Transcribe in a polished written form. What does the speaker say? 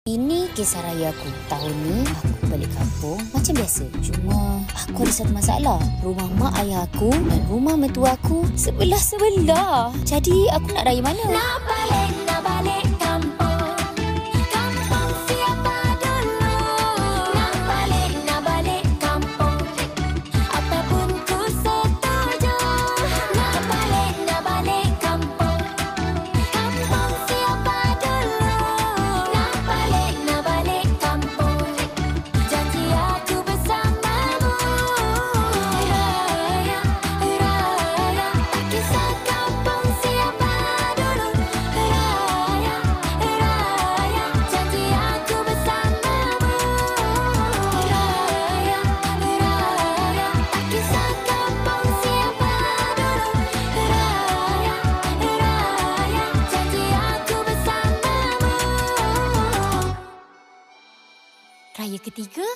Ini kisah raya aku. Tahun ni aku balik kampung macam biasa. Cuma aku ada satu masalah. Rumah mak ayah aku dan rumah mertua aku sebelah-sebelah. Jadi aku nak raya mana? Nak balik kampung. Kampung siapa dulu? Nak balik kampung. Apapun ku setuju. Nak balik kampung. Kampung siapa dulu? Nak balik kampung. Janji aku bersamamu. Raya, raya, tak kisah kampung siapa dulu. Raya, raya, janji aku bersamamu. Raya, raya, tak kisah kampung siapa dulu. Raya, raya, janji aku bersamamu. Raya ketiga.